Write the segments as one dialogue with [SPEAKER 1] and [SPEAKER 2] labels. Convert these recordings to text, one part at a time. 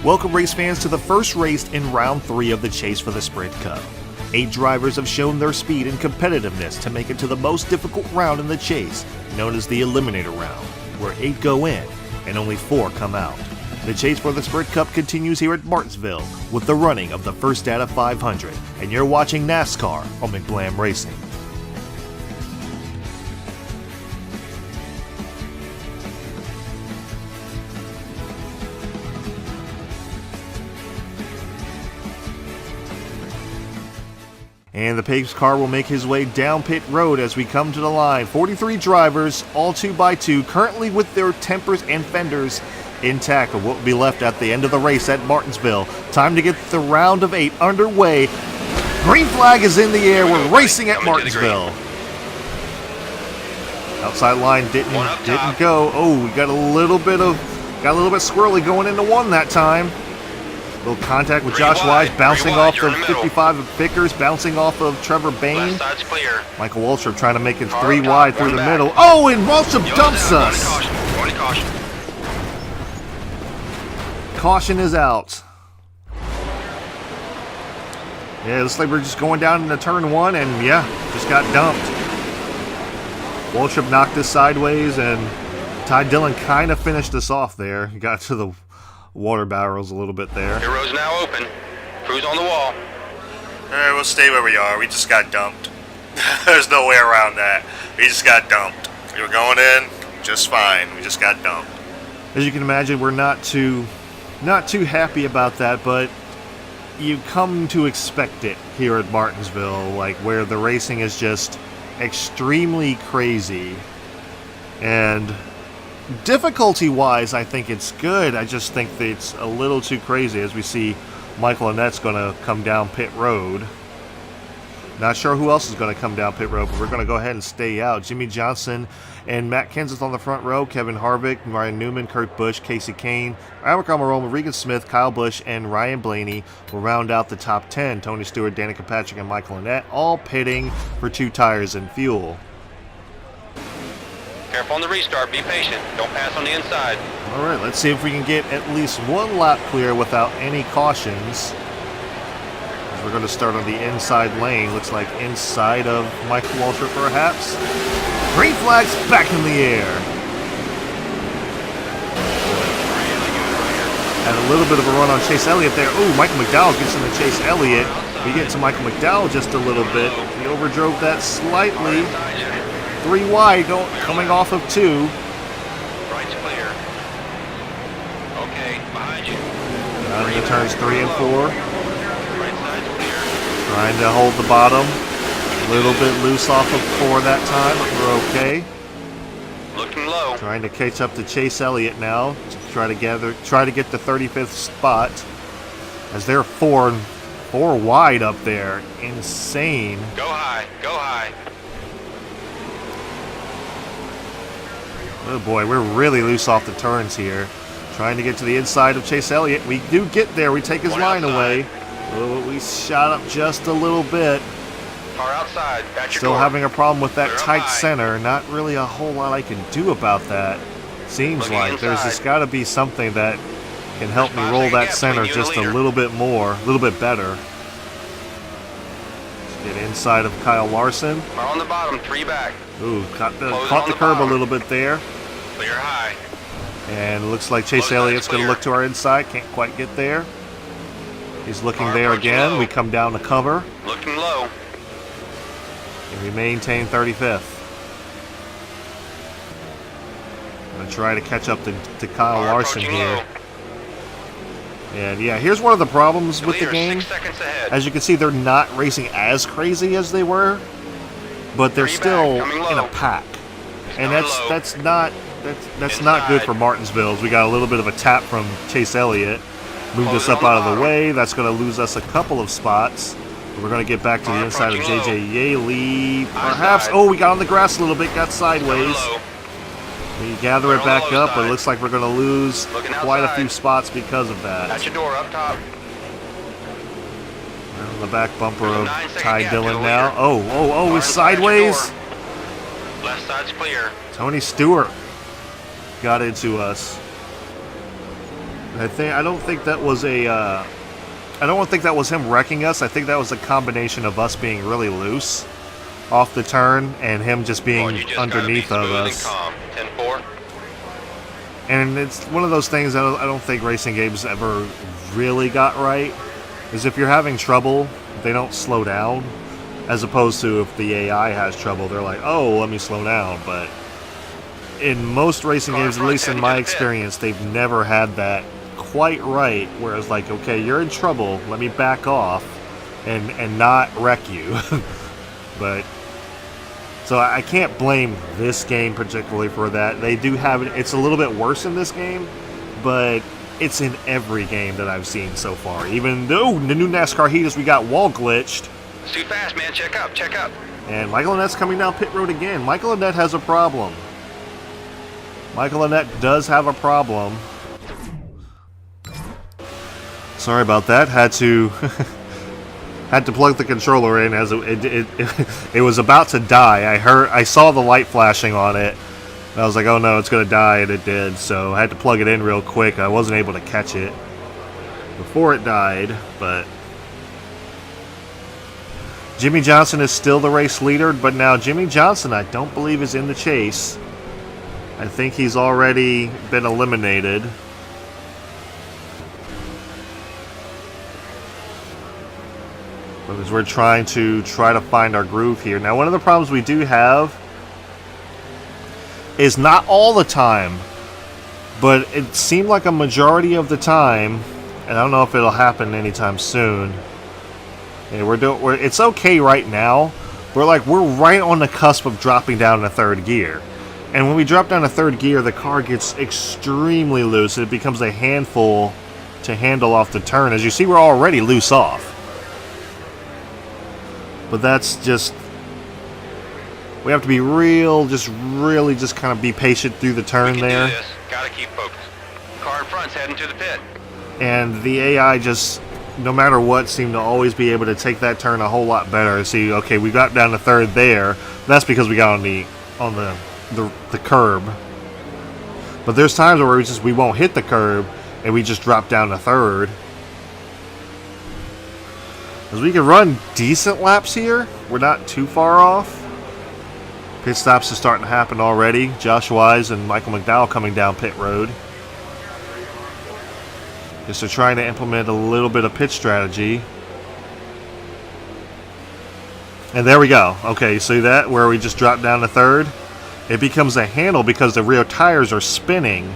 [SPEAKER 1] Welcome race fans to the first race in round 3 of the chase for the Sprint Cup. 8 drivers have shown their speed and competitiveness to make it to the most difficult round in the chase, known as the Eliminator Round, where 8 go in and only 4 come out. The chase for the Sprint Cup continues here at Martinsville with the running of the first out of 500, and you're watching NASCAR on McBlam Racing. And the pace car will make his way down pit road as we come to the line. 43 drivers, all 2x2, currently with their tempers and fenders intact of what will be left at the end of the race at Martinsville. Time to get the round of 8 underway. Green flag is in the air. We're racing at Martinsville. Outside line didn't go. Oh, we got a little bit squirrely going into 1 that time. Little contact with Josh Wise, bouncing off the 55 of Vickers, bouncing off of Trevor Bain. Michael Waltrip trying to make it 3 wide through the middle. Oh, and Waltrip dumps us. Caution is out. Yeah, looks like we're just going down into turn 1, and yeah, just got dumped. Waltrip knocked us sideways, and Ty Dillon kind of finished us off there. He got to the water barrels a little bit there.
[SPEAKER 2] Your road's now open. Crew's on the wall.
[SPEAKER 3] Alright, we'll stay where we are. We just got dumped. There's no way around that. We just got dumped. We were going in just fine. We just got dumped.
[SPEAKER 1] As you can imagine, we're not too happy about that, but you come to expect it here at Martinsville, like where the racing is just extremely crazy. And difficulty-wise, I think it's good. I just think that it's a little too crazy as we see Michael Annette's going to come down pit road. Not sure who else is going to come down pit road, but we're going to go ahead and stay out. Jimmy Johnson and Matt Kenseth on the front row. Kevin Harvick, Ryan Newman, Kurt Busch, Casey Kane, Alec Almirola, Regan Smith, Kyle Busch, and Ryan Blaney will round out the top 10. Tony Stewart, Danica Patrick, and Michael Annette all pitting for 2 tires and fuel.
[SPEAKER 2] Careful on the restart. Be patient. Don't pass on the inside.
[SPEAKER 1] All right, let's see if we can get at least 1 lap clear without any cautions. We're going to start on the inside lane. Looks like inside of Michael Waltrip, perhaps. Green flag's back in the air. Had a little bit of a run on Chase Elliott there. Ooh, Michael McDowell gets into Chase Elliott. We get to Michael McDowell just a little bit. He overdrove that slightly. 3 wide, coming off of 2.
[SPEAKER 2] Right's clear. Okay, behind you.
[SPEAKER 1] Down into turns 3 and 4.
[SPEAKER 2] Right side's clear.
[SPEAKER 1] Trying to hold the bottom. A little bit loose off of 4 that time, but we're okay.
[SPEAKER 2] Looking low.
[SPEAKER 1] Trying to catch up to Chase Elliott now to try to get the 35th spot. As they're 4 wide up there. Insane.
[SPEAKER 2] Go high. Go high.
[SPEAKER 1] Oh boy, we're really loose off the turns here. Trying to get to the inside of Chase Elliott. We do get there. We take his line away. Oh, we shot up just a little bit.
[SPEAKER 2] Car outside.
[SPEAKER 1] Still having a problem with that tight center. Not really a whole lot I can do about that. Seems like there's just got to be something that can help me roll that center just a little bit more, a little bit better. Let's get inside of Kyle Larson.
[SPEAKER 2] Car on the bottom, 3 back.
[SPEAKER 1] Ooh, caught the curb a little bit there.
[SPEAKER 2] Clear high.
[SPEAKER 1] And it looks like Chase Elliott's going to look to our inside. Can't quite get there. He's looking there again. We come down to cover.
[SPEAKER 2] Looking low.
[SPEAKER 1] And we maintain 35th. Going to try to catch up to Kyle Larson here. And yeah, here's one of the problems with the game.
[SPEAKER 2] 6 seconds ahead.
[SPEAKER 1] As you can see, they're not racing as crazy as they were, but they're still in a pack. And that's not good for Martinsville. We got a little bit of a tap from Chase Elliott. Moved us up out of the way. That's going to lose us a couple of spots. We're going to get back to the inside of J.J. Yaley. Perhaps. Oh, we got on the grass a little bit. Got sideways. We gather it back up, but it looks like we're going to lose quite a few spots because of that.
[SPEAKER 2] That's your door up top.
[SPEAKER 1] On the back bumper of Ty Dillon now. Oh, he's sideways.
[SPEAKER 2] Left side's clear.
[SPEAKER 1] Tony Stewart got into us. I don't think that was a. I don't think that was him wrecking us. I think that was a combination of us being really loose off the turn and him just being underneath of us.
[SPEAKER 2] 10-4.
[SPEAKER 1] And it's one of those things that I don't think racing games ever really got right. Is if you're having trouble, they don't slow down. As opposed to if the AI has trouble, they're like, oh, let me slow down. But in most racing games, at least in my experience, they've never had that quite right. Where it's like, okay, you're in trouble, let me back off and not wreck you. But so I can't blame this game particularly for that. They do have it. It's a little bit worse in this game, but it's in every game that I've seen so far. Even though the new NASCAR heaters, we got wall glitched.
[SPEAKER 2] It's too fast, man. Check up, check up.
[SPEAKER 1] And Michael Annette's coming down pit road again. Michael Annette has a problem. Michael Annette does have a problem. Sorry about that. Had to plug the controller in as it was about to die. I saw the light flashing on it. And I was like, oh no, it's gonna die, and it did. So I had to plug it in real quick. I wasn't able to catch it before it died, but Jimmy Johnson is still the race leader, but now Jimmy Johnson, I don't believe, is in the chase. I think he's already been eliminated. Because we're trying to find our groove here. Now, one of the problems we do have is not all the time, but it seemed like a majority of the time, and I don't know if it'll happen anytime soon. Yeah, it's okay right now. We're right on the cusp of dropping down to third gear. And when we drop down to third gear, the car gets extremely loose. It becomes a handful to handle off the turn. As you see, we're already loose off. But that's just... we have to be really kind of be patient through the turn there.
[SPEAKER 2] Do this. Gotta keep focused. Car in front's heading to the pit.
[SPEAKER 1] And the AI just, no matter what, seemed to always be able to take that turn a whole lot better. See, okay, we got down to third there. That's because we got on the curb. But there's times where we won't hit the curb and we just drop down to third. Because we can run decent laps here. We're not too far off. Pit stops are starting to happen already. Josh Wise and Michael McDowell coming down pit road. Just they're trying to implement a little bit of pit strategy. And there we go. Okay, you see that? Where we just dropped down to third? It becomes a handle because the rear tires are spinning.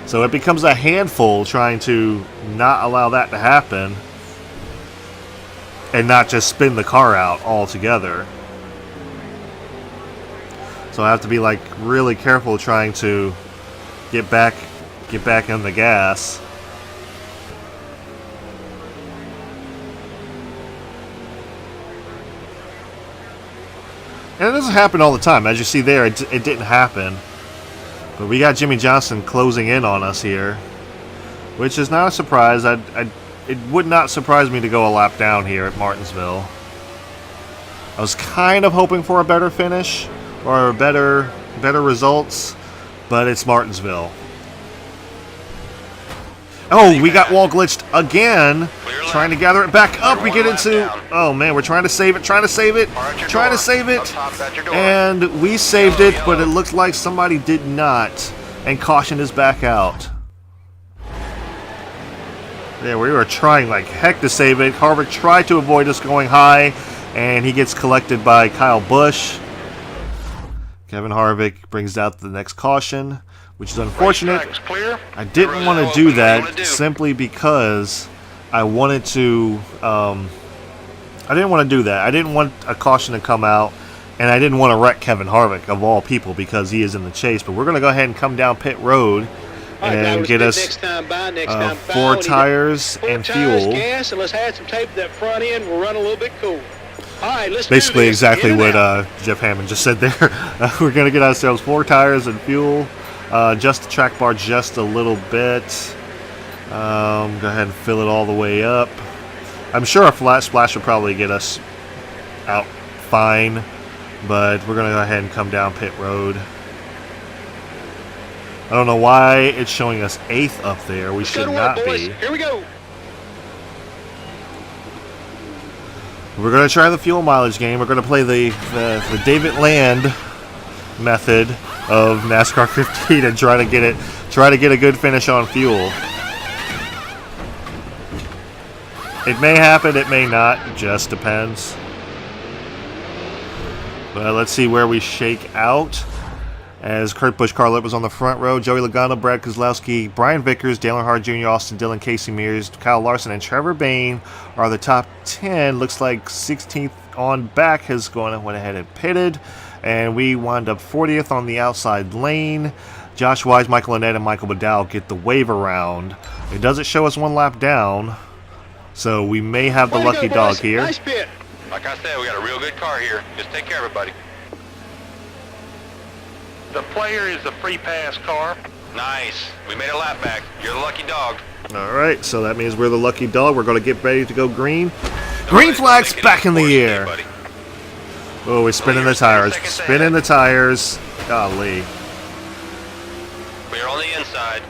[SPEAKER 1] So it becomes a handful trying to not allow that to happen. And not just spin the car out altogether. So I have to be really careful trying to get back in the gas. And it doesn't happen all the time. As you see there, it didn't happen. But we got Jimmy Johnson closing in on us here, which is not a surprise. It would not surprise me to go a lap down here at Martinsville. I was kind of hoping for a better finish or better results, but it's Martinsville. Oh, we got wall glitched again. Trying to gather it back up. We get into... oh, man, we're trying to save it. And we saved it, but it looked like somebody did not. And caution is back out. Yeah, we were trying like heck to save it. Harvick tried to avoid us going high, and he gets collected by Kyle Busch. Kevin Harvick brings out the next caution, which is unfortunate. I didn't want to do that simply because I wanted to... I didn't want to do that. I didn't want a caution to come out, and I didn't want to wreck Kevin Harvick, of all people, because he is in the chase. But we're going to go ahead and come down pit road and get us 4 tires and fuel.
[SPEAKER 4] Gas, and let's add some tape to that front end. We'll run a little bit cool. All right, let's
[SPEAKER 1] basically
[SPEAKER 4] do this.
[SPEAKER 1] Exactly what Jeff Hammond just said there. We're going to get ourselves 4 tires and fuel. Just the track bar just a little bit. Go ahead and fill it all the way up. I'm sure a flat splash will probably get us out fine, but we're going to go ahead and come down pit road. I don't know why it's showing us 8th up there. We
[SPEAKER 4] Let's go
[SPEAKER 1] should
[SPEAKER 4] to
[SPEAKER 1] not
[SPEAKER 4] work, boys.
[SPEAKER 1] be.
[SPEAKER 4] Here we go.
[SPEAKER 1] We're going to try the fuel mileage game. We're going to play the David Land method of NASCAR 15 and try to get a good finish on fuel. It may happen, it may not. It just depends. But let's see where we shake out. As Kurt Busch, Carl Lipp was on the front row, Joey Logano, Brad Keselowski, Brian Vickers, Dale Earnhardt Jr., Austin Dillon, Casey Mears, Kyle Larson, and Trevor Bayne are the top 10. Looks like 16th on back has went ahead and pitted. And we wound up 40th on the outside lane. Josh Wise, Michael Annett, and Michael McDowell get the wave around. It doesn't show us one lap down, so we may have the
[SPEAKER 4] Way to
[SPEAKER 1] lucky
[SPEAKER 4] go,
[SPEAKER 1] dog
[SPEAKER 4] boys.
[SPEAKER 1] here.
[SPEAKER 4] Nice pit.
[SPEAKER 2] Like I said, we got a real good car here. Just take care of it, buddy.
[SPEAKER 4] The player is the free pass car.
[SPEAKER 2] Nice. We made a lap back. You're the lucky dog.
[SPEAKER 1] All right, so that means we're the lucky dog. We're going to get ready to go green. Green flag's back in the air.
[SPEAKER 2] Buddy.
[SPEAKER 1] Oh, we're spinning the tires. Spinning the tires. Golly.
[SPEAKER 2] We're on the inside.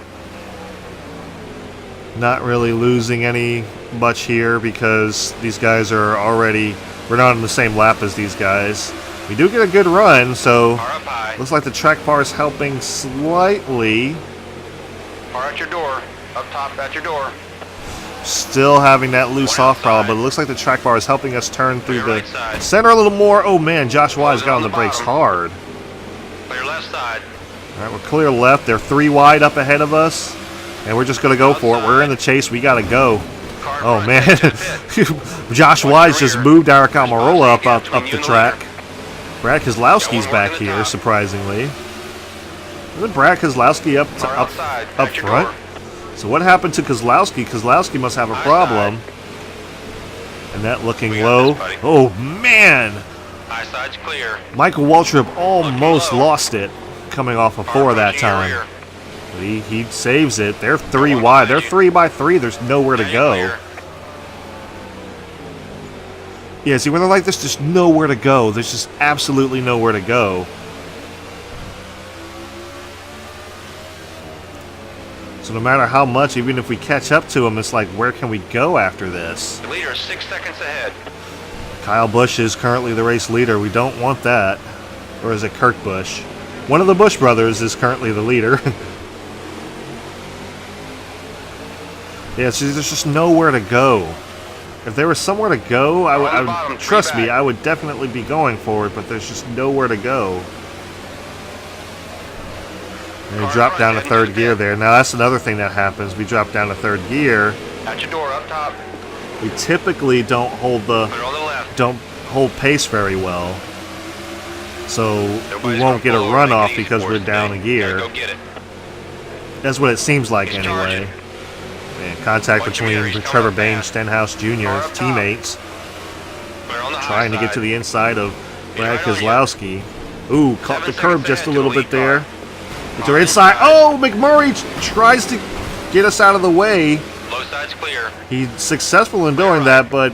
[SPEAKER 1] Not really losing any much here because these guys are already... We're not on the same lap as these guys. We do get a good run, so...
[SPEAKER 2] Car up high.
[SPEAKER 1] Looks like the track bar is helping slightly.
[SPEAKER 2] Car at your door. Up top at your door.
[SPEAKER 1] Still having that loose off problem, but it looks like the track bar is helping us turn through
[SPEAKER 2] Your
[SPEAKER 1] the
[SPEAKER 2] right side.
[SPEAKER 1] center a little more. Oh man, Josh Wise
[SPEAKER 2] Closing
[SPEAKER 1] got
[SPEAKER 2] on
[SPEAKER 1] on the
[SPEAKER 2] the
[SPEAKER 1] brakes
[SPEAKER 2] bottom.
[SPEAKER 1] hard.
[SPEAKER 2] Clear left side.
[SPEAKER 1] All right, we're clear left. They're 3 wide up ahead of us, and we're just going to go for it. We're in the chase. We got to go.
[SPEAKER 2] Car
[SPEAKER 1] Oh
[SPEAKER 2] front,
[SPEAKER 1] man,
[SPEAKER 2] head to the pit.
[SPEAKER 1] Josh
[SPEAKER 2] Watch
[SPEAKER 1] Wise
[SPEAKER 2] your
[SPEAKER 1] just
[SPEAKER 2] rear.
[SPEAKER 1] moved Eric
[SPEAKER 2] There's
[SPEAKER 1] Almirola
[SPEAKER 2] boxing
[SPEAKER 1] up
[SPEAKER 2] between
[SPEAKER 1] the
[SPEAKER 2] you and the
[SPEAKER 1] track.
[SPEAKER 2] leader.
[SPEAKER 1] Brad Keselowski's
[SPEAKER 2] Got one more
[SPEAKER 1] back
[SPEAKER 2] in the
[SPEAKER 1] here,
[SPEAKER 2] top.
[SPEAKER 1] surprisingly. Isn't Brad Keselowski up
[SPEAKER 2] Car outside,
[SPEAKER 1] up
[SPEAKER 2] at your
[SPEAKER 1] front?
[SPEAKER 2] door.
[SPEAKER 1] So what happened to Keselowski? Keselowski must have a
[SPEAKER 2] High
[SPEAKER 1] problem. And that looking
[SPEAKER 2] We got
[SPEAKER 1] low.
[SPEAKER 2] this, buddy.
[SPEAKER 1] Oh man!
[SPEAKER 2] High side's clear.
[SPEAKER 1] Michael Waltrip almost
[SPEAKER 2] low.
[SPEAKER 1] lost it coming off of
[SPEAKER 2] Car
[SPEAKER 1] 4 that
[SPEAKER 2] approaching your
[SPEAKER 1] time.
[SPEAKER 2] rear.
[SPEAKER 1] But he saves it. They're 3
[SPEAKER 2] one
[SPEAKER 1] wide. They're
[SPEAKER 2] behind you.
[SPEAKER 1] 3 by 3. There's nowhere to
[SPEAKER 2] Now you're
[SPEAKER 1] go.
[SPEAKER 2] clear.
[SPEAKER 1] Yeah, see, when they're like this, just nowhere to go. There's just absolutely nowhere to go. So no matter how much, even if we catch up to them, it's like, where can we go after this?
[SPEAKER 2] The leader is 6 seconds ahead.
[SPEAKER 1] Kyle Busch is currently the race leader. We don't want that. Or is it Kurt Busch? One of the Busch brothers is currently the leader. Yeah, see, there's just nowhere to go. If there was somewhere to go, I
[SPEAKER 2] On the
[SPEAKER 1] would
[SPEAKER 2] bottom, three
[SPEAKER 1] trust me,
[SPEAKER 2] back.
[SPEAKER 1] I would definitely be going for it, but there's just nowhere to go. And we
[SPEAKER 2] Car
[SPEAKER 1] drop
[SPEAKER 2] front,
[SPEAKER 1] down to
[SPEAKER 2] heading to
[SPEAKER 1] third
[SPEAKER 2] the
[SPEAKER 1] gear
[SPEAKER 2] pit.
[SPEAKER 1] there. Now that's another thing that happens. We drop down to third gear.
[SPEAKER 2] At your door, up top.
[SPEAKER 1] We typically don't hold
[SPEAKER 2] Put it on the left.
[SPEAKER 1] pace very well. So
[SPEAKER 2] Nobody's
[SPEAKER 1] we
[SPEAKER 2] gonna
[SPEAKER 1] won't get a
[SPEAKER 2] pull over,
[SPEAKER 1] run
[SPEAKER 2] make it
[SPEAKER 1] off
[SPEAKER 2] easy
[SPEAKER 1] because
[SPEAKER 2] for
[SPEAKER 1] we're
[SPEAKER 2] us
[SPEAKER 1] down
[SPEAKER 2] today.
[SPEAKER 1] a gear.
[SPEAKER 2] Gotta go get it.
[SPEAKER 1] That's what it seems like
[SPEAKER 2] He's
[SPEAKER 1] anyway.
[SPEAKER 2] charging.
[SPEAKER 1] And contact
[SPEAKER 2] Watch your
[SPEAKER 1] between
[SPEAKER 2] rear, he's coming
[SPEAKER 1] Trevor
[SPEAKER 2] up
[SPEAKER 1] Bayne,
[SPEAKER 2] fast.
[SPEAKER 1] Stenhouse Jr.,
[SPEAKER 2] Car up top.
[SPEAKER 1] teammates,
[SPEAKER 2] Clear on the high
[SPEAKER 1] trying to get
[SPEAKER 2] side.
[SPEAKER 1] to the inside of Brad
[SPEAKER 2] right on you.
[SPEAKER 1] Keselowski. Ooh, caught the
[SPEAKER 2] 7
[SPEAKER 1] curb
[SPEAKER 2] seconds
[SPEAKER 1] just a
[SPEAKER 2] ahead
[SPEAKER 1] little
[SPEAKER 2] to the
[SPEAKER 1] bit
[SPEAKER 2] lead
[SPEAKER 1] there.
[SPEAKER 2] car.
[SPEAKER 1] It's our inside. Oh, McMurray tries to get us out of the way.
[SPEAKER 2] Low side's clear.
[SPEAKER 1] He's successful in doing that, but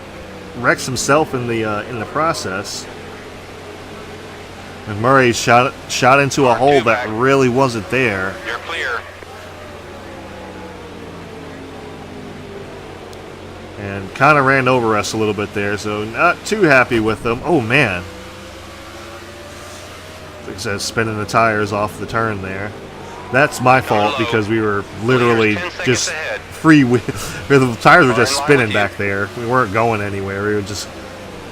[SPEAKER 1] wrecks himself in the process. McMurray shot into a
[SPEAKER 2] Car
[SPEAKER 1] hole
[SPEAKER 2] two
[SPEAKER 1] that
[SPEAKER 2] back.
[SPEAKER 1] really wasn't there.
[SPEAKER 2] You're clear.
[SPEAKER 1] And kind of ran over us a little bit there, so not too happy with them. Oh man. Like I said, spinning the tires off the turn there. That's my fault
[SPEAKER 2] low.
[SPEAKER 1] because we were literally
[SPEAKER 2] 10 seconds
[SPEAKER 1] just
[SPEAKER 2] ahead.
[SPEAKER 1] the tires were
[SPEAKER 2] Car
[SPEAKER 1] just
[SPEAKER 2] in line
[SPEAKER 1] spinning
[SPEAKER 2] with
[SPEAKER 1] back
[SPEAKER 2] you.
[SPEAKER 1] there. We weren't going anywhere. We were just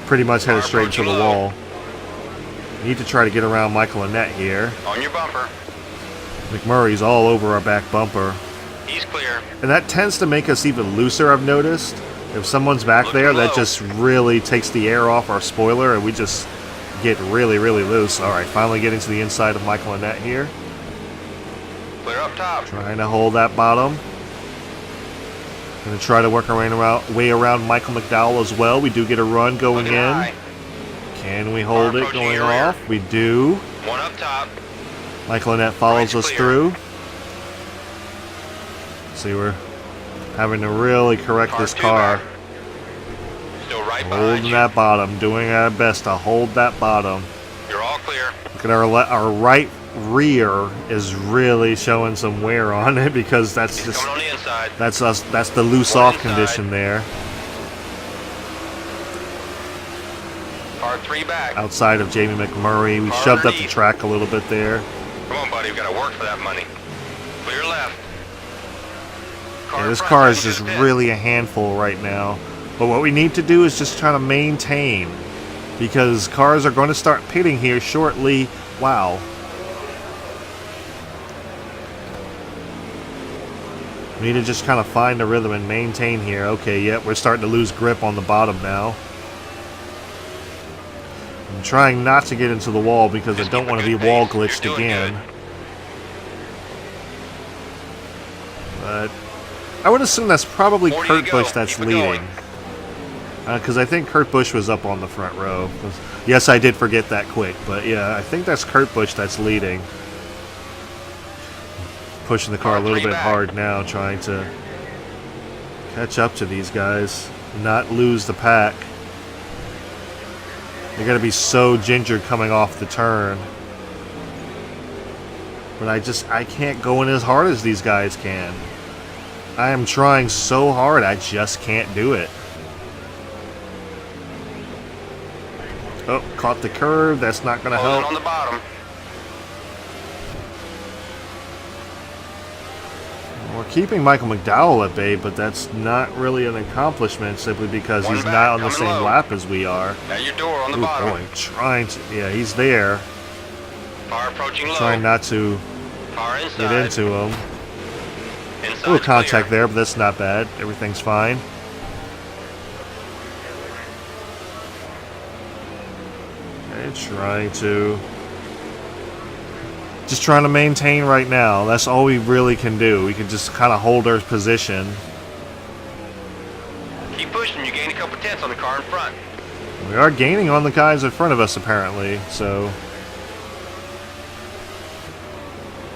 [SPEAKER 1] pretty much headed
[SPEAKER 2] Car
[SPEAKER 1] straight into the
[SPEAKER 2] approaching low.
[SPEAKER 1] wall. Need to try to get around Michael Annett here.
[SPEAKER 2] On your bumper.
[SPEAKER 1] McMurray's all over our back bumper.
[SPEAKER 2] He's clear.
[SPEAKER 1] And that tends to make us even looser, I've noticed. If someone's back
[SPEAKER 2] Looking
[SPEAKER 1] there, that
[SPEAKER 2] low.
[SPEAKER 1] just really takes the air off our spoiler, and we just get really, really loose. All right, finally getting to the inside of Michael Annett here.
[SPEAKER 2] Clear up top.
[SPEAKER 1] Trying to hold that bottom. Going to try to work our way around Michael McDowell as well. We do get a run going
[SPEAKER 2] Looking
[SPEAKER 1] in.
[SPEAKER 2] high.
[SPEAKER 1] Can we hold
[SPEAKER 2] Car
[SPEAKER 1] it
[SPEAKER 2] approaching
[SPEAKER 1] going
[SPEAKER 2] your rear.
[SPEAKER 1] off? We do.
[SPEAKER 2] One up top.
[SPEAKER 1] Michael Annett follows
[SPEAKER 2] Right's
[SPEAKER 1] us
[SPEAKER 2] clear.
[SPEAKER 1] through. See, we're having to really correct
[SPEAKER 2] Car
[SPEAKER 1] this
[SPEAKER 2] two
[SPEAKER 1] car.
[SPEAKER 2] back. Still right behind
[SPEAKER 1] Holding
[SPEAKER 2] you.
[SPEAKER 1] that bottom, doing our best to hold that bottom.
[SPEAKER 2] You're all clear.
[SPEAKER 1] Look at our right rear is really showing some wear on it because that's
[SPEAKER 2] He's
[SPEAKER 1] just
[SPEAKER 2] coming on the inside.
[SPEAKER 1] that's the loose
[SPEAKER 2] One
[SPEAKER 1] off
[SPEAKER 2] inside.
[SPEAKER 1] condition there.
[SPEAKER 2] Car 3 back.
[SPEAKER 1] Outside of Jamie McMurray, we
[SPEAKER 2] Car
[SPEAKER 1] shoved up the
[SPEAKER 2] underneath.
[SPEAKER 1] track a little bit there.
[SPEAKER 2] Come on, buddy. We've got to work for that money. Clear left.
[SPEAKER 1] Yeah, this
[SPEAKER 2] front
[SPEAKER 1] car is
[SPEAKER 2] heading
[SPEAKER 1] just
[SPEAKER 2] to the pit.
[SPEAKER 1] really a handful right now. But what we need to do is just try to maintain, because cars are going to start pitting here shortly. Wow. We need to just kind of find the rhythm and maintain here. Okay, yep, we're starting to lose grip on the bottom now. I'm trying not to get into the wall because I don't want to be wall glitched again. But I would assume that's probably
[SPEAKER 2] 40 to
[SPEAKER 1] Kurt
[SPEAKER 2] go.
[SPEAKER 1] Busch that's
[SPEAKER 2] Keep it going.
[SPEAKER 1] leading. Because I think Kurt Busch was up on the front row. Yes, I did forget that quick, but yeah, I think that's Kurt Busch that's leading. Pushing the car a little bit hard now, trying to catch up to these guys, not lose the pack. They're going to be so gingered coming off the turn. But I can't go in as hard as these guys can. I am trying so hard, I just can't do it. Oh, caught the curve. That's not going to
[SPEAKER 2] Holding
[SPEAKER 1] help.
[SPEAKER 2] on the bottom.
[SPEAKER 1] We're keeping Michael McDowell at bay, but that's not really an accomplishment simply because
[SPEAKER 2] One
[SPEAKER 1] he's
[SPEAKER 2] back,
[SPEAKER 1] not on the
[SPEAKER 2] coming
[SPEAKER 1] same
[SPEAKER 2] low.
[SPEAKER 1] lap as we are.
[SPEAKER 2] At your door on the
[SPEAKER 1] Ooh,
[SPEAKER 2] bottom.
[SPEAKER 1] boy, trying to. Yeah, he's there.
[SPEAKER 2] Car approaching low.
[SPEAKER 1] Trying not to
[SPEAKER 2] Car inside.
[SPEAKER 1] get into him.
[SPEAKER 2] Inside
[SPEAKER 1] A little contact
[SPEAKER 2] clear.
[SPEAKER 1] there, but that's not bad. Everything's fine. Okay, just trying to maintain right now. That's all we really can do. We can just kind of hold our position.
[SPEAKER 2] Keep pushing. You gain a couple tenths on the car in front.
[SPEAKER 1] We are gaining on the guys in front of us, apparently. So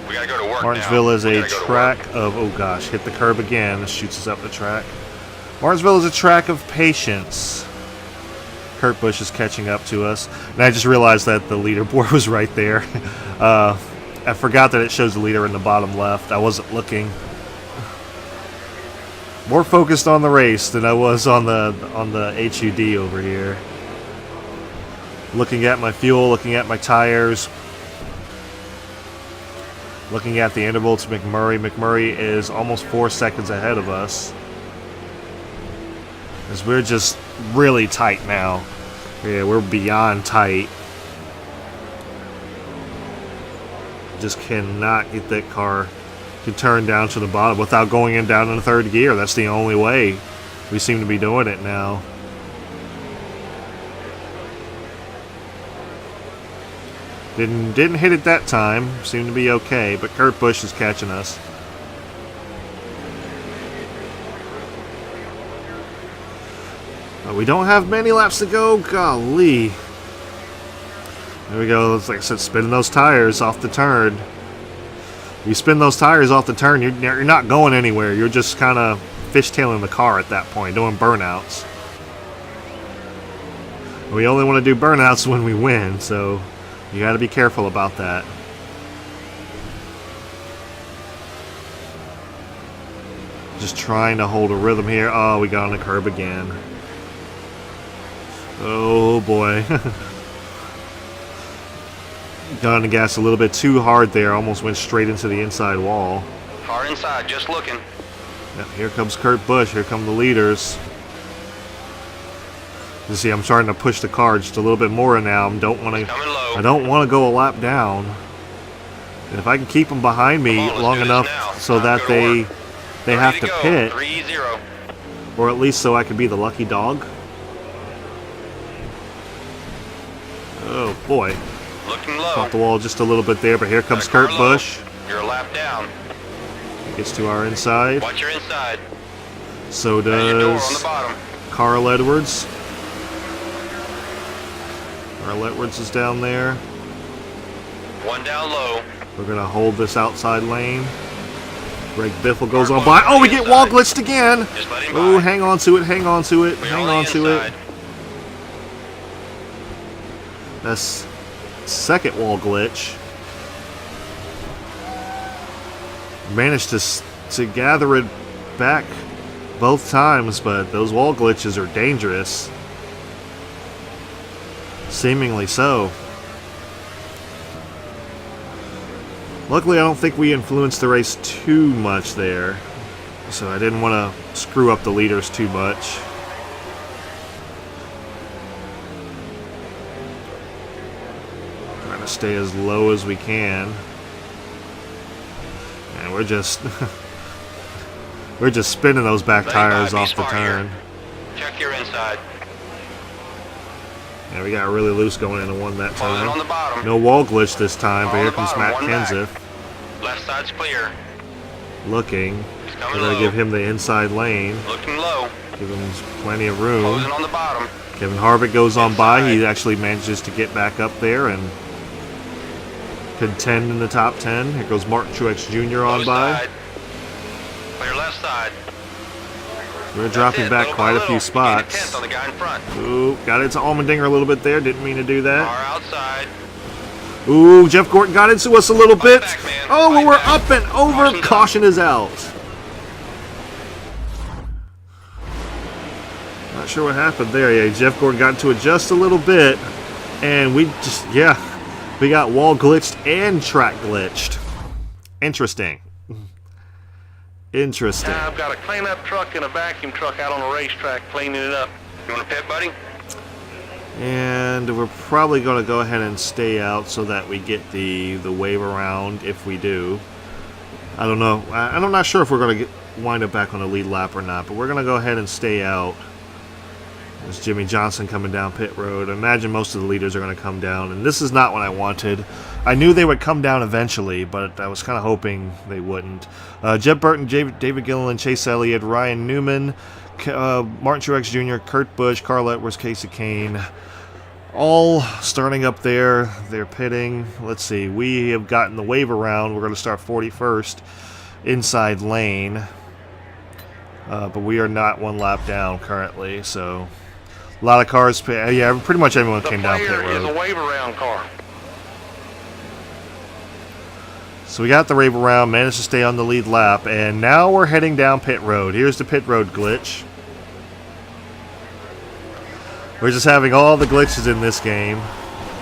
[SPEAKER 2] We gotta go to work
[SPEAKER 1] Martinsville
[SPEAKER 2] now.
[SPEAKER 1] is
[SPEAKER 2] We
[SPEAKER 1] a
[SPEAKER 2] gotta go to
[SPEAKER 1] track
[SPEAKER 2] work.
[SPEAKER 1] of, oh gosh, hit the curb again. This shoots us up the track. Martinsville is a track of patience. Kurt Busch is catching up to us. And I just realized that the leaderboard was right there. I forgot that it shows the leader in the bottom left. I wasn't looking. More focused on the race than I was on the HUD over here. Looking at my fuel, looking at my tires. Looking at the interval to McMurray. McMurray is almost 4 seconds ahead of us. As we're just really tight now. Yeah, we're beyond tight. Just cannot get that car to turn down to the bottom without going down in third gear. That's the only way we seem to be doing it now. Didn't hit it that time. Seemed to be okay, but Kurt Busch is catching us. But we don't have many laps to go. Golly. There we go. Like I said, spinning those tires off the turn. You spin those tires off the turn, you're not going anywhere. You're just kind of fishtailing the car at that point, doing burnouts. We only want to do burnouts when we win, so you got to be careful about that. Just trying to hold a rhythm here. Oh, we got on the curb again. Oh boy. Got on the gas a little bit too hard there. Almost went straight into the inside wall.
[SPEAKER 2] Car inside, just looking.
[SPEAKER 1] Yep, here comes Kurt Busch. Here come the leaders. You see, I'm starting to push the car just a little bit more now. I don't want to go a lap down. And if I can keep them behind me
[SPEAKER 2] Come on, let's
[SPEAKER 1] long
[SPEAKER 2] do this
[SPEAKER 1] enough
[SPEAKER 2] now.
[SPEAKER 1] so
[SPEAKER 2] Time
[SPEAKER 1] that
[SPEAKER 2] to go to work.
[SPEAKER 1] they have to pit,
[SPEAKER 2] 3-0.
[SPEAKER 1] or at least so I can be the lucky dog. Oh boy.
[SPEAKER 2] Looking low.
[SPEAKER 1] Off the wall just a little bit there, but here comes
[SPEAKER 2] Got a car
[SPEAKER 1] Kurt
[SPEAKER 2] low.
[SPEAKER 1] Busch.
[SPEAKER 2] You're a lap down.
[SPEAKER 1] Gets to our inside.
[SPEAKER 2] Watch your inside.
[SPEAKER 1] So
[SPEAKER 2] At your door on the
[SPEAKER 1] does
[SPEAKER 2] bottom.
[SPEAKER 1] Carl Edwards. Carl Edwards is down there.
[SPEAKER 2] One down low.
[SPEAKER 1] We're going to hold this outside lane. Greg Biffle goes on by. Oh, we get wall glitched again.
[SPEAKER 2] Just let him
[SPEAKER 1] Oh,
[SPEAKER 2] by.
[SPEAKER 1] hang on to it, hang on to it,
[SPEAKER 2] We're
[SPEAKER 1] hang
[SPEAKER 2] on
[SPEAKER 1] on
[SPEAKER 2] the
[SPEAKER 1] to
[SPEAKER 2] inside.
[SPEAKER 1] it. That's second wall glitch. Managed to gather it back both times, but those wall glitches are dangerous. Seemingly so. Luckily, I don't think we influenced the race too much there, so I didn't want to screw up the leaders too much. Trying to stay as low as we can. And we're just we're just spinning those back tires off the turn.
[SPEAKER 2] Check your inside.
[SPEAKER 1] Yeah, we got really loose going into one that
[SPEAKER 2] Closing on the
[SPEAKER 1] time.
[SPEAKER 2] bottom.
[SPEAKER 1] No wall glitch this time, but
[SPEAKER 2] On
[SPEAKER 1] here
[SPEAKER 2] the
[SPEAKER 1] comes
[SPEAKER 2] bottom,
[SPEAKER 1] Matt
[SPEAKER 2] one back.
[SPEAKER 1] Kenseth
[SPEAKER 2] Left side's clear.
[SPEAKER 1] looking.
[SPEAKER 2] He's
[SPEAKER 1] We're
[SPEAKER 2] coming
[SPEAKER 1] going
[SPEAKER 2] low.
[SPEAKER 1] to give him the inside lane,
[SPEAKER 2] Looking low.
[SPEAKER 1] give him plenty of room.
[SPEAKER 2] Closing on the bottom.
[SPEAKER 1] Kevin Harvick goes on by. He
[SPEAKER 2] Inside.
[SPEAKER 1] actually manages to get back up there and contend in the top 10. Here goes Martin Truex Jr. on
[SPEAKER 2] Low
[SPEAKER 1] by.
[SPEAKER 2] side. Clear left side.
[SPEAKER 1] We're
[SPEAKER 2] That's
[SPEAKER 1] dropping
[SPEAKER 2] it,
[SPEAKER 1] back
[SPEAKER 2] little
[SPEAKER 1] quite
[SPEAKER 2] by
[SPEAKER 1] a few
[SPEAKER 2] little. You gained a tenth
[SPEAKER 1] spots.
[SPEAKER 2] on the guy in front.
[SPEAKER 1] Ooh, got into Allmendinger a little bit there. Didn't mean to do that.
[SPEAKER 2] Car outside.
[SPEAKER 1] Ooh, Jeff Gordon got into us a little bit.
[SPEAKER 2] back, man.
[SPEAKER 1] Oh,
[SPEAKER 2] Fight
[SPEAKER 1] we're
[SPEAKER 2] back.
[SPEAKER 1] up and over.
[SPEAKER 2] Caution done.
[SPEAKER 1] Caution is out. Not sure what happened there. Yeah, Jeff Gordon got into it just a little bit. And we just, yeah, we got wall glitched and track glitched. Interesting. Interesting.
[SPEAKER 4] I've got a cleanup truck and a vacuum truck out on the racetrack cleaning it up.
[SPEAKER 2] You want to pit, buddy?
[SPEAKER 1] And we're probably going to go ahead and stay out so that we get the wave around if we do. I don't know. I'm not sure if we're going to wind up back on the lead lap or not, but we're going to go ahead and stay out. There's Jimmy Johnson coming down pit road. I imagine most of the leaders are going to come down, and this is not what I wanted. I knew they would come down eventually, but I was kind of hoping they wouldn't. Jeb Burton, David Gilliland, Chase Elliott, Ryan Newman, Martin Truex Jr., Kurt Busch, Carl Edwards, Casey Kane, all starting up there. They're pitting. Let's see. We have gotten the wave around. We're going to start 41st inside lane, but we are not one lap down currently, so a lot of cars. Yeah, pretty much everyone
[SPEAKER 4] The
[SPEAKER 1] came down pit
[SPEAKER 4] player is
[SPEAKER 1] road.
[SPEAKER 4] a wave around car.
[SPEAKER 1] So we got the wave around, managed to stay on the lead lap, and now we're heading down pit road. Here's the pit road glitch. We're just having all the glitches in this game,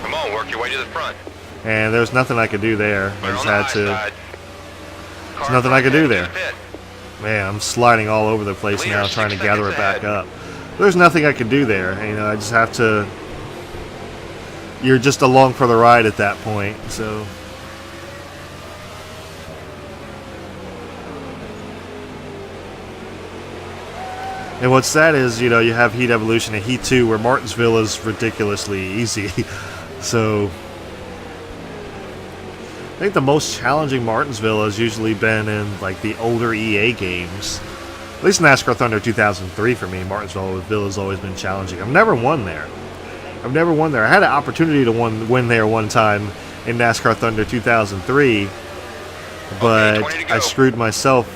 [SPEAKER 2] Come on, work your way to the front.
[SPEAKER 1] and there's nothing I could do there.
[SPEAKER 2] Clear
[SPEAKER 1] I just
[SPEAKER 2] on the
[SPEAKER 1] had
[SPEAKER 2] high
[SPEAKER 1] to.
[SPEAKER 2] side.
[SPEAKER 1] There's
[SPEAKER 2] Car
[SPEAKER 1] nothing I
[SPEAKER 2] front
[SPEAKER 1] could do
[SPEAKER 2] heading
[SPEAKER 1] there.
[SPEAKER 2] to the pit.
[SPEAKER 1] Man, I'm sliding all over the place
[SPEAKER 2] Leader
[SPEAKER 1] now,
[SPEAKER 2] 6
[SPEAKER 1] trying to gather it
[SPEAKER 2] seconds
[SPEAKER 1] back
[SPEAKER 2] ahead.
[SPEAKER 1] up. There's nothing I can do there. You know, I just have to. You're just along for the ride at that point, so. And what's sad is, you know, you have Heat Evolution and Heat 2 where Martinsville is ridiculously easy. So, I think the most challenging Martinsville has usually been in, like, the older EA games. At least NASCAR Thunder 2003 for me, Martinsville has always been challenging. I've never won there. I had an opportunity to win there one time in NASCAR Thunder 2003, but
[SPEAKER 2] 20 to go.
[SPEAKER 1] I screwed myself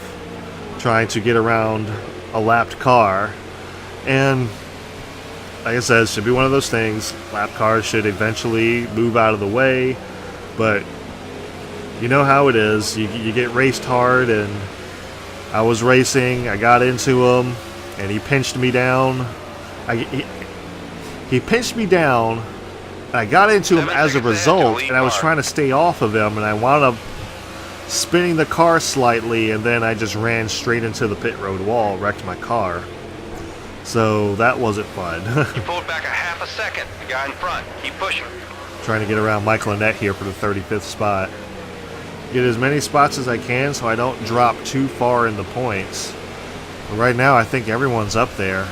[SPEAKER 1] trying to get around a lapped car. And like I said, it should be one of those things. Lap cars should eventually move out of the way, but you know how it is. You get raced hard, and I was racing. I got into him, and he pinched me down. He pinched me down, and I got into him
[SPEAKER 2] 7
[SPEAKER 1] as a
[SPEAKER 2] seconds ahead to
[SPEAKER 1] result,
[SPEAKER 2] lead
[SPEAKER 1] and I was
[SPEAKER 2] car.
[SPEAKER 1] trying to stay off of him, and I wound up spinning the car slightly, and then I just ran straight into the pit road wall, wrecked my car. So that wasn't fun.
[SPEAKER 2] You pulled back a half a second. The guy in front. Keep pushing.
[SPEAKER 1] Trying to get around Michael Annette here for the 35th spot. Get as many spots as I can so I don't drop too far in the points. But right now, I think everyone's up there.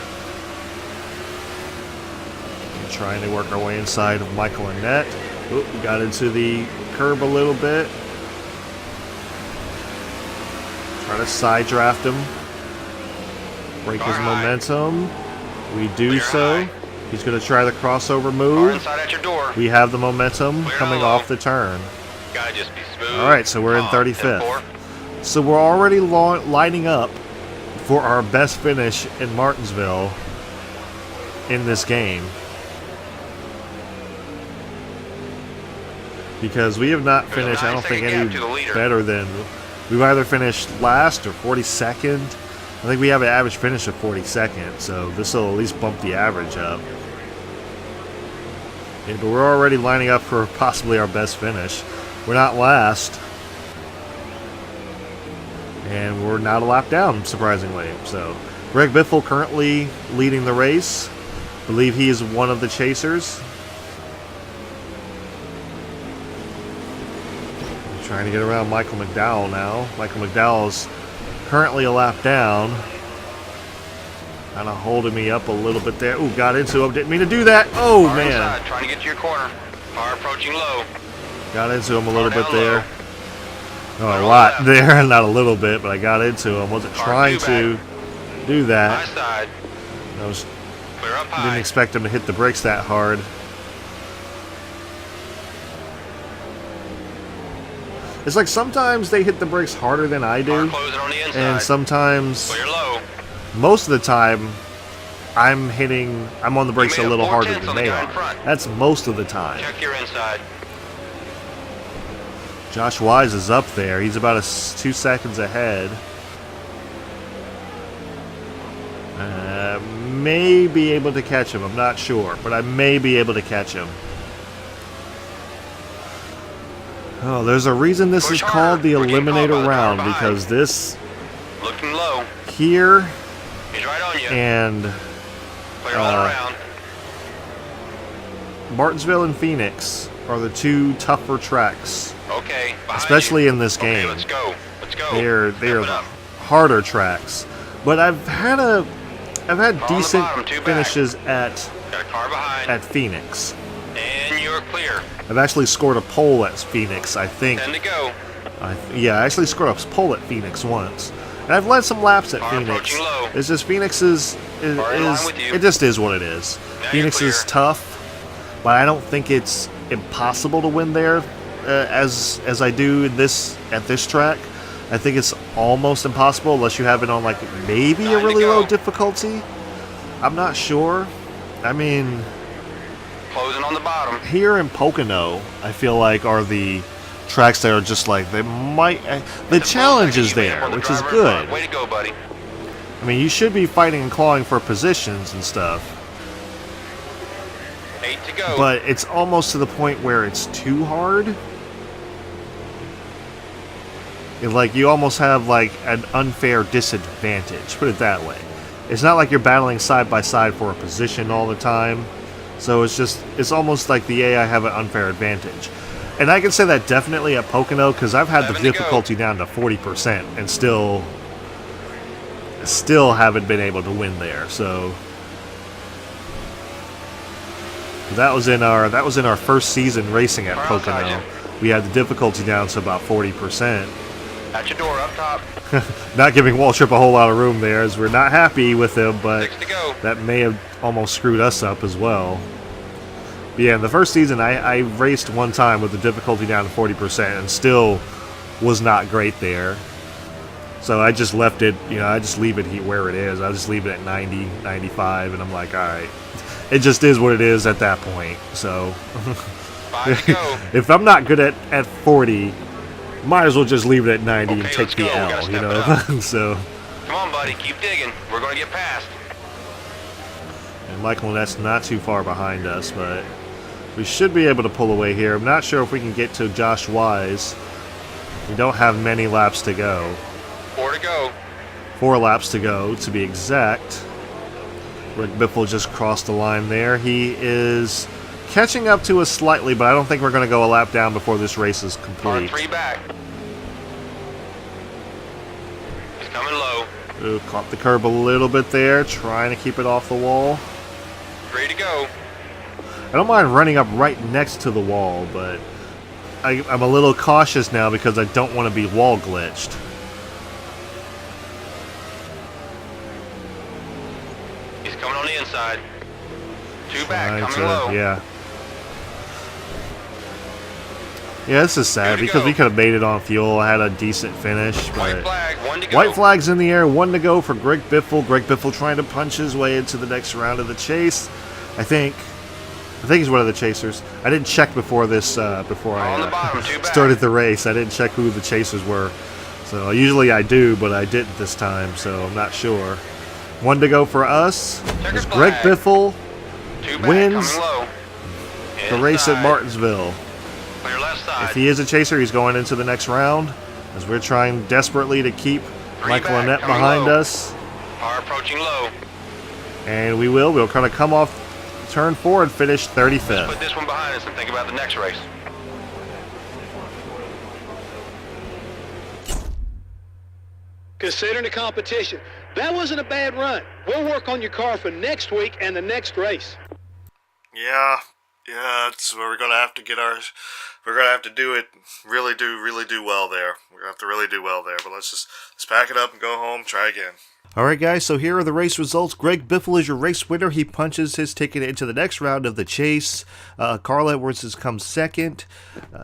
[SPEAKER 1] We're trying to work our way inside of Michael Annette. Oop, we got into the curb a little bit. Try to side draft him. Break his
[SPEAKER 2] Car high.
[SPEAKER 1] momentum. We do
[SPEAKER 2] Clear
[SPEAKER 1] so.
[SPEAKER 2] high.
[SPEAKER 1] He's going to try the crossover
[SPEAKER 2] Car
[SPEAKER 1] move.
[SPEAKER 2] inside at your door.
[SPEAKER 1] We have the momentum
[SPEAKER 2] Clear
[SPEAKER 1] coming
[SPEAKER 2] low.
[SPEAKER 1] off the turn.
[SPEAKER 2] Gotta just be smooth.
[SPEAKER 1] All right, so we're in
[SPEAKER 2] Calm.
[SPEAKER 1] 35th.
[SPEAKER 2] 10-4.
[SPEAKER 1] So we're already lining up for our best finish in Martinsville in this game. Because we have not finished, I don't think,
[SPEAKER 2] Second
[SPEAKER 1] any
[SPEAKER 2] gap to the leader.
[SPEAKER 1] better than We've either finished last or 42nd. I think we have an average finish of 42nd, so this will at least bump the average up. Yeah, but we're already lining up for possibly our best finish. We're not last. And we're not a lap down, surprisingly. So, Greg Biffle currently leading the race. I believe he is one of the chasers. Trying to get around Michael McDowell now. Michael McDowell's currently a lap down. Kind of holding me up a little bit there. Ooh, got into him. Didn't mean to do that. Oh,
[SPEAKER 2] Car
[SPEAKER 1] man.
[SPEAKER 2] inside, trying to get to your corner. Car approaching low.
[SPEAKER 1] Got into him a little
[SPEAKER 2] Car
[SPEAKER 1] bit
[SPEAKER 2] down
[SPEAKER 1] there.
[SPEAKER 2] low.
[SPEAKER 1] Oh, a
[SPEAKER 2] Clear
[SPEAKER 1] lot
[SPEAKER 2] left.
[SPEAKER 1] there. Not a little bit, but I got into him. Wasn't
[SPEAKER 2] Car
[SPEAKER 1] trying
[SPEAKER 2] two
[SPEAKER 1] to do
[SPEAKER 2] High
[SPEAKER 1] that.
[SPEAKER 2] side.
[SPEAKER 1] I was
[SPEAKER 2] Clear up
[SPEAKER 1] didn't
[SPEAKER 2] high.
[SPEAKER 1] expect him to hit the brakes that hard. It's like sometimes they hit the brakes harder than I
[SPEAKER 2] Car
[SPEAKER 1] do,
[SPEAKER 2] closing on the inside.
[SPEAKER 1] and sometimes,
[SPEAKER 2] Clear low.
[SPEAKER 1] most of the time, I'm on the brakes
[SPEAKER 2] You
[SPEAKER 1] a
[SPEAKER 2] made
[SPEAKER 1] little
[SPEAKER 2] a
[SPEAKER 1] harder
[SPEAKER 2] 4/10
[SPEAKER 1] than
[SPEAKER 2] on the
[SPEAKER 1] they
[SPEAKER 2] guy in
[SPEAKER 1] are.
[SPEAKER 2] front.
[SPEAKER 1] That's most of the time.
[SPEAKER 2] Check your inside.
[SPEAKER 1] Josh Wise is up there. He's about 2 seconds ahead. May be able to catch him. I'm not sure, but I may be able to catch him. Oh, there's a reason this is
[SPEAKER 2] Push
[SPEAKER 1] called the
[SPEAKER 2] harder. We're getting called by
[SPEAKER 1] Eliminator
[SPEAKER 2] the car
[SPEAKER 1] round,
[SPEAKER 2] behind.
[SPEAKER 1] because this
[SPEAKER 2] Looking low.
[SPEAKER 1] here
[SPEAKER 2] He's right on you.
[SPEAKER 1] and
[SPEAKER 2] Clear all around.
[SPEAKER 1] Martinsville and Phoenix are the two tougher tracks,
[SPEAKER 2] Okay. behind
[SPEAKER 1] especially
[SPEAKER 2] you.
[SPEAKER 1] in this
[SPEAKER 2] Okay,
[SPEAKER 1] game.
[SPEAKER 2] let's go. Let's go.
[SPEAKER 1] They're
[SPEAKER 2] Step
[SPEAKER 1] the
[SPEAKER 2] it up.
[SPEAKER 1] harder tracks. But I've had
[SPEAKER 2] Car on the
[SPEAKER 1] decent
[SPEAKER 2] bottom, two back.
[SPEAKER 1] finishes at
[SPEAKER 2] Got a car behind.
[SPEAKER 1] Phoenix.
[SPEAKER 2] And you're clear.
[SPEAKER 1] I've actually scored a pole at Phoenix, I think.
[SPEAKER 2] 10 to go.
[SPEAKER 1] Yeah, I actually scored a pole at Phoenix once. And I've led some laps at
[SPEAKER 2] Car
[SPEAKER 1] Phoenix.
[SPEAKER 2] approaching low.
[SPEAKER 1] It's just Phoenix is
[SPEAKER 2] Car in line with you.
[SPEAKER 1] it just is what it is.
[SPEAKER 2] Now
[SPEAKER 1] Phoenix
[SPEAKER 2] you're
[SPEAKER 1] is
[SPEAKER 2] clear.
[SPEAKER 1] tough, but I don't think it's impossible to win there as I do at this track. I think it's almost impossible unless you have it on like maybe a
[SPEAKER 2] 9 to
[SPEAKER 1] really
[SPEAKER 2] go.
[SPEAKER 1] low difficulty. I'm not sure. I mean,
[SPEAKER 2] Closing on the bottom.
[SPEAKER 1] here in Pocono, I feel like are the tracks that are just like they might. The challenge is there, which is good.
[SPEAKER 2] Way to go, buddy.
[SPEAKER 1] I mean, you should be fighting and clawing for positions and stuff,
[SPEAKER 2] 8 to go.
[SPEAKER 1] but it's almost to the point where it's too hard. Like you almost have like an unfair disadvantage. Put it that way. It's not like you're battling side by side for a position all the time. So it's almost like the AI have an unfair advantage. And I can say that definitely at Pocono because I've had the
[SPEAKER 2] 11 to go.
[SPEAKER 1] difficulty down to 40% and still haven't been able to win there. So that was in our first season racing at
[SPEAKER 2] Car outside
[SPEAKER 1] Pocono.
[SPEAKER 2] you.
[SPEAKER 1] We had the difficulty down to about 40%.
[SPEAKER 2] At your door, up top.
[SPEAKER 1] Not giving Waltrip a whole lot of room there, as we're not happy with him, but
[SPEAKER 2] 6 to go.
[SPEAKER 1] that may have almost screwed us up as well. But yeah, in the first season, I raced one time with the difficulty down to 40% and still was not great there. So I just left it, I just leave it where it is. I just leave it at 90, 95, and I'm like, all right. It just is what it is at that point. So
[SPEAKER 2] 5 to go.
[SPEAKER 1] if I'm not good at 40, might as well just leave it at 90 and
[SPEAKER 2] Okay,
[SPEAKER 1] take
[SPEAKER 2] let's
[SPEAKER 1] the
[SPEAKER 2] go. We
[SPEAKER 1] L,
[SPEAKER 2] gotta
[SPEAKER 1] you
[SPEAKER 2] step
[SPEAKER 1] know?
[SPEAKER 2] it
[SPEAKER 1] So,
[SPEAKER 2] Come on, buddy. Keep digging. We're going to get past.
[SPEAKER 1] and Michael Ness not too far behind us, but we should be able to pull away here. I'm not sure if we can get to Josh Wise. We don't have many laps to go.
[SPEAKER 2] 4 to go.
[SPEAKER 1] 4 laps to go, to be exact. Rick Biffle just crossed the line there. He is catching up to us slightly, but I don't think we're going to go a lap down before this race is
[SPEAKER 2] Car
[SPEAKER 1] complete.
[SPEAKER 2] 3 back. He's coming low.
[SPEAKER 1] Ooh, caught the curb a little bit there, trying to keep it off the wall.
[SPEAKER 2] 3 to go.
[SPEAKER 1] I don't mind running up right next to the wall, but I'm a little cautious now because I don't want to be wall glitched.
[SPEAKER 2] He's coming on the inside. 2 back.
[SPEAKER 1] Trying
[SPEAKER 2] Coming
[SPEAKER 1] to-
[SPEAKER 2] low.
[SPEAKER 1] Yeah. Yeah, this is sad
[SPEAKER 2] Here we
[SPEAKER 1] because
[SPEAKER 2] go.
[SPEAKER 1] we could have made it on fuel. I had a decent finish,
[SPEAKER 2] White
[SPEAKER 1] but
[SPEAKER 2] flag. 1 to go.
[SPEAKER 1] white flag's in the air. 1 to go for Greg Biffle. Greg Biffle trying to punch his way into the next round of the chase. I think he's one of the chasers. I didn't check before this, before
[SPEAKER 2] On the
[SPEAKER 1] I
[SPEAKER 2] bottom, 2 back.
[SPEAKER 1] started the race. I didn't check who the chasers were. So usually I do, but I didn't this time, so I'm not sure. One to go for us as Greg Biffle wins the race at Martinsville.
[SPEAKER 2] Clear left side.
[SPEAKER 1] If he is a chaser, he's going into the next round, as we're trying desperately to keep Michael Annette behind us.
[SPEAKER 2] Car approaching low.
[SPEAKER 1] And we will. We'll kind of come off turn 4 and finish 35th.
[SPEAKER 2] Let's put this one behind us and think about the next race.
[SPEAKER 4] Considering the competition, that wasn't a bad run. We'll work on your car for next week and the next race.
[SPEAKER 3] Yeah, that's where we're gonna have to get our. We're gonna have to do it. Really do well there. We're gonna have to really do well there. But let's pack it up and go home. Try again.
[SPEAKER 1] Alright guys, so here are the race results. Greg Biffle is your race winner. He punches his ticket into the next round of the chase. Carl Edwards has come second.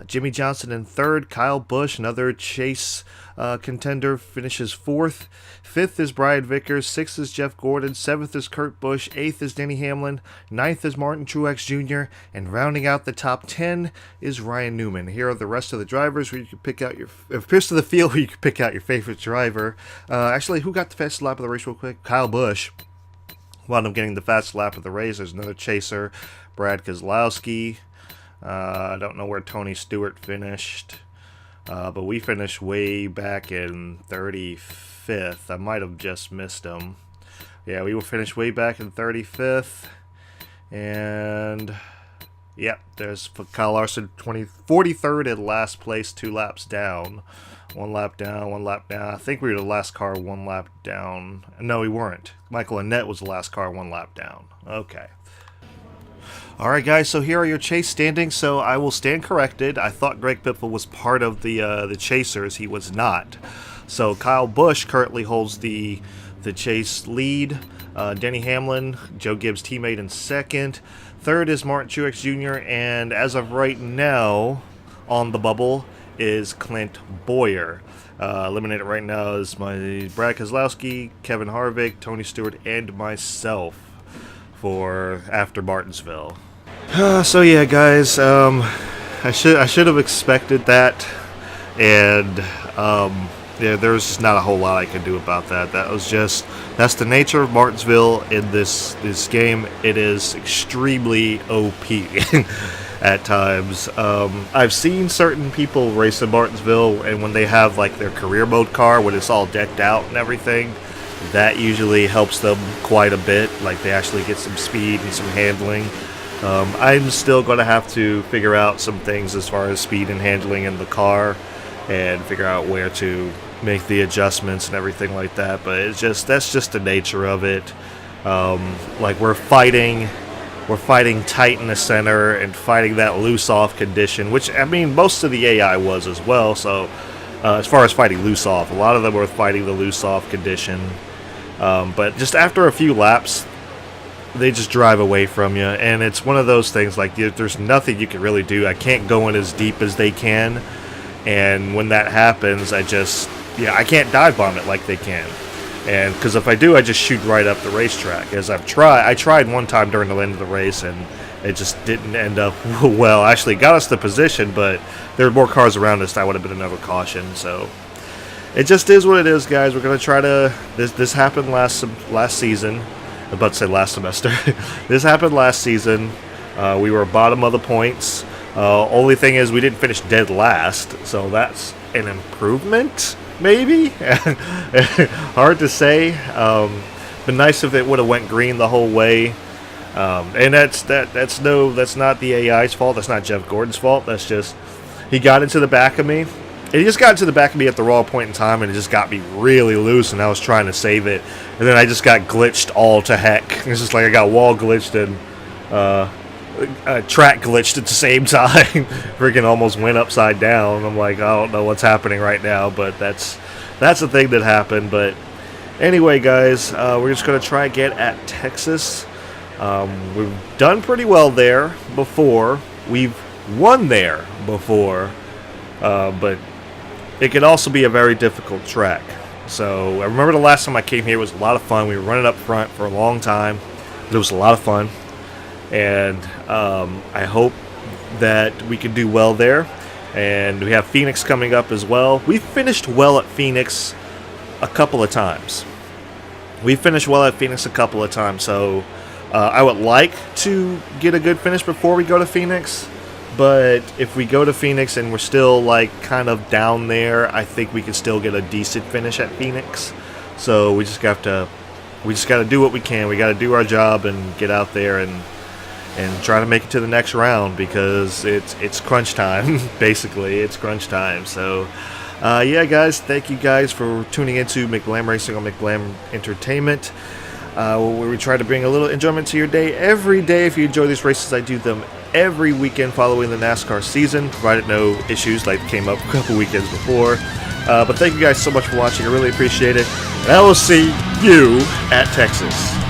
[SPEAKER 1] Jimmy Johnson in third. Kyle Busch, another chase contender, finishes fourth. Fifth is Brian Vickers. Sixth is Jeff Gordon. Seventh is Kurt Busch. Eighth is Denny Hamlin. Ninth is Martin Truex Jr. And rounding out the top 10 is Ryan Newman. Here are the rest of the drivers where you can pick out your first of the field where you can pick out your favorite driver. Actually, who got the fastest lap of the race real quick? Kyle Busch wound up getting the fastest lap of the race. There's another chaser, Brad Keselowski. I don't know where Tony Stewart finished. But we finished way back in 35th. I might have just missed him. Yeah, we will finish way back in 35th. And, yep, there's Kyle Larson, 43rd at last place, 2 laps down. 1 lap down, 1 lap down. I think we were the last car 1 lap down. No, we weren't. Michael Annette was the last car 1 lap down. Okay. Alright guys, so here are your chase standings. So I will stand corrected. I thought Greg Biffle was part of the chasers. He was not. So Kyle Busch currently holds the chase lead. Denny Hamlin, Joe Gibbs' teammate, in second. Third is Martin Truex Jr. And as of right now, on the bubble is Clint Boyer. Eliminated right now is my Brad Keselowski, Kevin Harvick, Tony Stewart, and myself for after Martinsville. So yeah, guys, I should have expected that, and yeah, there's just not a whole lot I can do about that. That's the nature of Martinsville in this game. It is extremely OP at times. I've seen certain people race in Martinsville, and when they have like their career mode car when it's all decked out and everything, that usually helps them quite a bit. Like they actually get some speed and some handling. I'm still going to have to figure out some things as far as speed and handling in the car, and figure out where to make the adjustments and everything like that. But that's just the nature of it. Like we're fighting tight in the center and fighting that loose off condition, which I mean most of the AI was as well. So as far as fighting loose off, a lot of them were fighting the loose off condition. But just after a few laps, they just drive away from you, and it's one of those things like there's nothing you can really do. I can't go in as deep as they can, and when that happens, I can't dive bomb it like they can. And because if I do, I just shoot right up the racetrack. As I tried one time during the end of the race, and it just didn't end up well. Actually, it got us the position, but there were more cars around us. That would have been another caution. So it just is what it is, guys. We're gonna try to. This happened last season. I'm about to say last semester. This happened last season. We were bottom of the points. Only thing is we didn't finish dead last, so that's an improvement, maybe. Hard to say. Been nice if it would have went green the whole way. And that's not the AI's fault. That's not Jeff Gordon's fault. That's just he got into the back of me. He just got into the back of me at the wrong point in time, and it just got me really loose, and I was trying to save it. And then I just got glitched all to heck. It's just like I got wall glitched and track glitched at the same time. Freaking almost went upside down. I'm like, I don't know what's happening right now, but that's the thing that happened. But anyway, guys, we're just going to try again at Texas. We've done pretty well there before. We've won there before. But it can also be a very difficult track. So I remember the last time I came here, it was a lot of fun. We were running up front for a long time. It was a lot of fun. And I hope that we can do well there. And we have Phoenix coming up as well. We finished well at Phoenix a couple of times. So I would like to get a good finish before we go to Phoenix. But if we go to Phoenix and we're still like kind of down there, I think we can still get a decent finish at Phoenix. So we just got to do what we can. We got to do our job and get out there and try to make it to the next round, because it's crunch time. Basically, it's crunch time. So yeah, guys, thank you guys for tuning into McBlam Racing on McBlam Entertainment. Where we try to bring a little enjoyment to your day every day. If you enjoy these races, I do them every weekend following the NASCAR season, provided no issues like came up a couple weekends before. But thank you guys so much for watching. I really appreciate it. And I will see you at Texas.